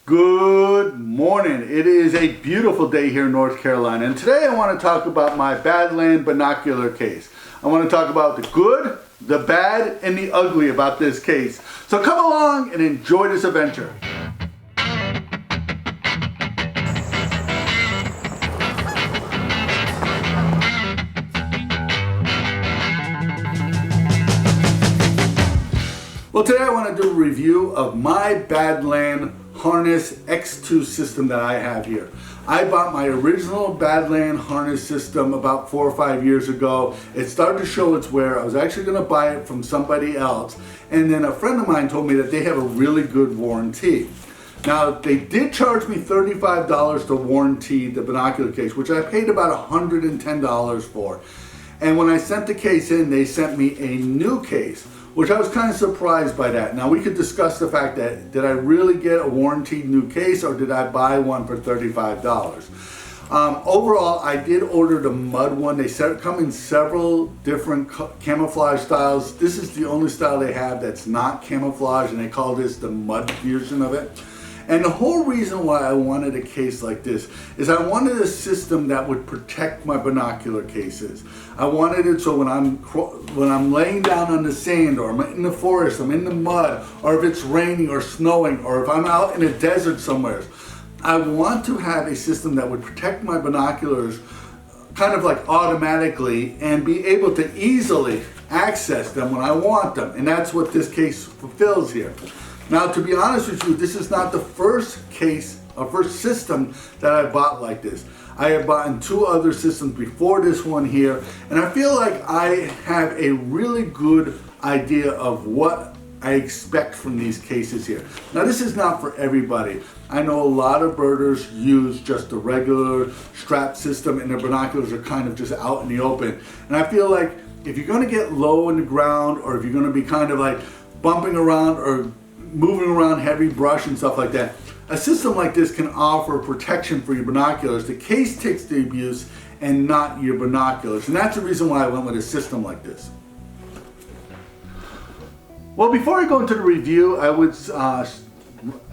Good morning. It is a beautiful day here in North Carolina, and today I want to talk about my Badland binocular case. I want to talk about the good, the bad, and the ugly about this case. So come along and enjoy this adventure. Well, today I want to do a review of my Badland harness X2 system that I have here. I bought my original Badland harness system about 4 or 5 years ago. It started to show its wear. I was actually going to buy it from somebody else, and then a friend of mine told me that they have a really good warranty. Now, they did charge me $35 to warranty the binocular case, which I paid about $110 for. And when I sent the case in, they sent me a new case, which I was kind of surprised by that. Now, we could discuss the fact that, did I really get a warranted new case, or did I buy one for $35? Overall, I did order the mud one. They come in several different camouflage styles. This is the only style they have that's not camouflage, and they call this the mud version of it. And the whole reason why I wanted a case like this is I wanted a system that would protect my binocular cases. I wanted it so when I'm laying down on the sand, or I'm in the forest, I'm in the mud, or if it's raining or snowing, or if I'm out in a desert somewhere, I want to have a system that would protect my binoculars kind of like automatically and be able to easily access them when I want them. And that's what this case fulfills here. Now, to be honest with you, this is not the first case or first system that I bought like this. I have bought 2 other systems before this one here, and I feel like I have a really good idea of what I expect from these cases here. Now, this is not for everybody. I know a lot of birders use just the regular strap system, and their binoculars are kind of just out in the open. And I feel like if you're going to get low in the ground, or if you're going to be kind of like bumping around or moving around heavy brush and stuff like that, a system like this can offer protection for your binoculars. The case takes the abuse and not your binoculars, and that's the reason why I went with a system like this. Well, before I go into the review, I would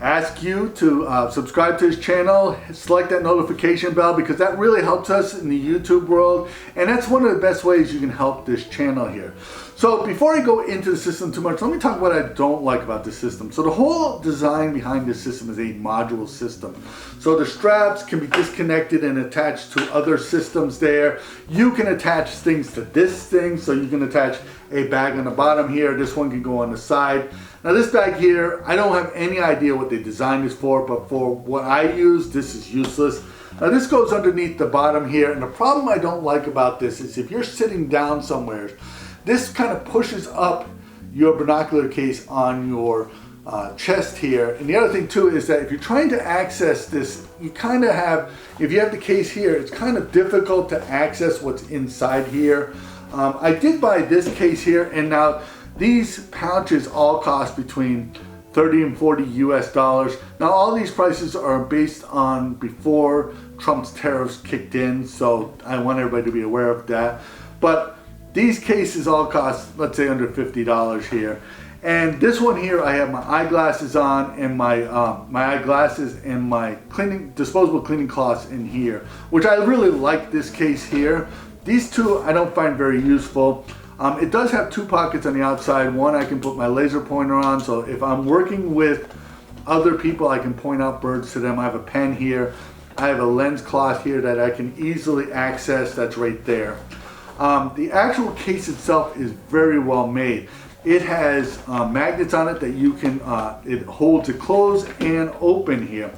ask you to subscribe to this channel, select that notification bell, because that really helps us in the YouTube world, and that's one of the best ways you can help this channel here. So before I go into the system too much, let me talk what I don't like about this system. So the whole design behind this system is a module system. So the straps can be disconnected and attached to other systems there. You can attach things to this thing, so you can attach a bag on the bottom here. This one can go on the side. Now this bag here, I don't have any idea what they designed this for, but for what I use, this is useless. Now this goes underneath the bottom here, and the problem I don't like about this is if you're sitting down somewhere, this kind of pushes up your binocular case on your chest here. And the other thing too is that if you're trying to access this, you kind of have, if you have the case here, it's kind of difficult to access what's inside here. I did buy this case here, and now these pouches all cost between $30 and $40 US. Now all these prices are based on before Trump's tariffs kicked in, so I want everybody to be aware of that. But these cases all cost, let's say, under $50 here. And this one here, I have my eyeglasses on, and my eyeglasses and my disposable cleaning cloths in here, which I really like this case here. These two I don't find very useful. It does have 2 pockets on the outside. One I can put my laser pointer on, so if I'm working with other people, I can point out birds to them. I have a pen here. I have a lens cloth here that I can easily access. That's right there. The actual case itself is very well made. It has magnets on it that you can, it holds it closed and open here.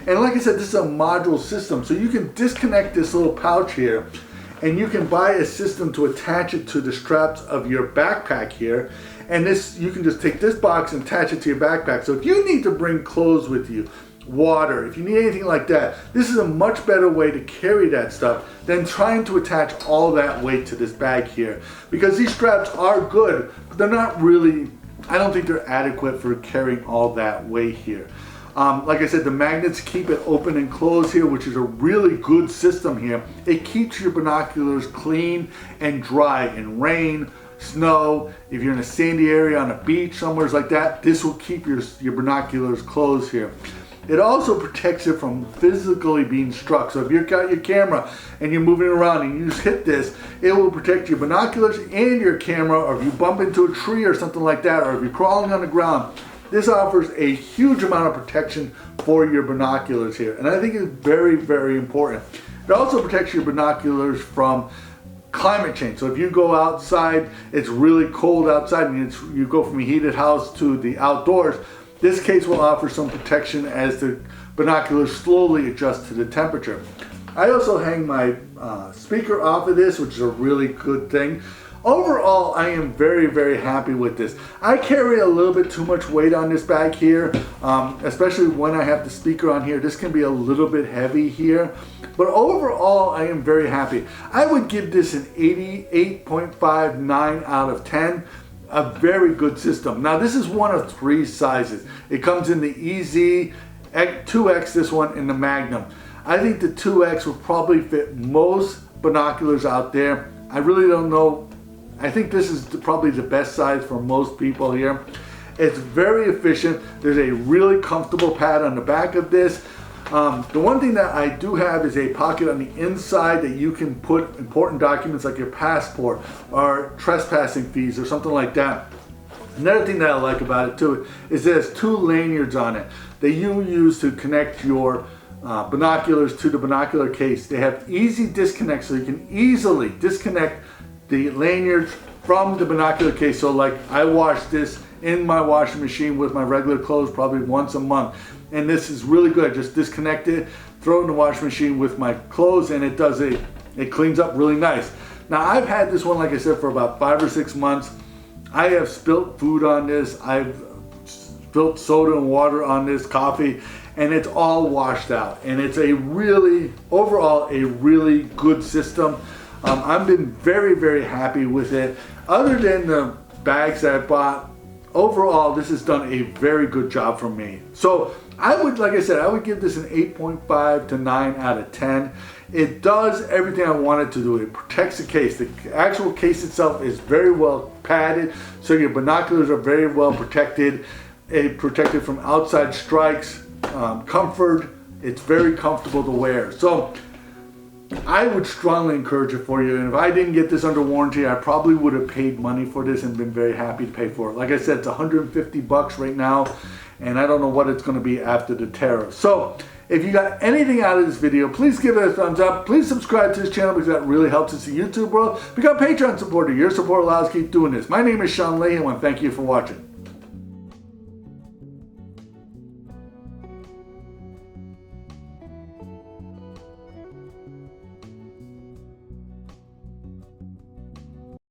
And like I said, this is a module system, so you can disconnect this little pouch here, and you can buy a system to attach it to the straps of your backpack here. And this, you can just take this box and attach it to your backpack. So if you need to bring clothes with you, water, if you need anything like that, this is a much better way to carry that stuff than trying to attach all that weight to this bag here. Because these straps are good, but they're not really, I don't think they're adequate for carrying all that weight here. Like I said, the magnets keep it open and closed here, which is a really good system here. It keeps your binoculars clean and dry in rain, snow. If you're in a sandy area on a beach, somewhere like that, this will keep your binoculars closed here. it also protects it from physically being struck. So if you've got your camera and you're moving around and you just hit this, it will protect your binoculars and your camera, or if you bump into a tree or something like that, or if you're crawling on the ground. This offers a huge amount of protection for your binoculars here, and I think it's very, very important. It also protects your binoculars from climate change. So if you go outside, it's really cold outside, and you go from a heated house to the outdoors, this case will offer some protection as the binoculars slowly adjust to the temperature. I also hang my speaker off of this, which is a really good thing. Overall, I am very, very happy with this. I carry a little bit too much weight on this bag here, especially when I have the speaker on here. This can be a little bit heavy here, but overall, I am very happy. I would give this an 88.59 out of 10. A very good system. Now, this is one of 3 sizes. It comes in the EZ, 2X, this one, and the Magnum. I think the 2X will probably fit most binoculars out there. I really don't know. I think this is probably the best size for most people here. It's very efficient. There's a really comfortable pad on the back of this. The one thing that I do have is a pocket on the inside that you can put important documents like your passport or trespassing fees or something like that. Another thing that I like about it too is there's 2 lanyards on it that you use to connect your binoculars to the binocular case. They have easy disconnect, so you can easily disconnect the lanyards from the binocular case. So like, I wash this in my washing machine with my regular clothes probably once a month, and this is really good. Just disconnect it, throw it in the washing machine with my clothes, and it cleans up really nice. Now, I've had this one, like I said, for about 5 or 6 months. I have spilt food on this. I've spilt soda and water on this, coffee, and it's all washed out. And it's overall a really good system. I've been very, very happy with it. Other than the bags that I bought, overall, this has done a very good job for me. So like I said, I would give this an 8.5 to 9 out of 10. It does everything I want it to do. It protects the case. The actual case itself is very well padded, so your binoculars are very well protected. Protected from outside strikes, comfort. It's very comfortable to wear. So I would strongly encourage it for you, and if I didn't get this under warranty, I probably would have paid money for this and been very happy to pay for it. Like I said, it's 150 bucks right now, and I don't know what it's going to be after the tariff. So if you got anything out of this video, please give it a thumbs up. Please subscribe to this channel because that really helps us in the YouTube world. Become a Patreon supporter. Your support allows us to keep doing this. My name is Sean Leahy, and I want to thank you for watching.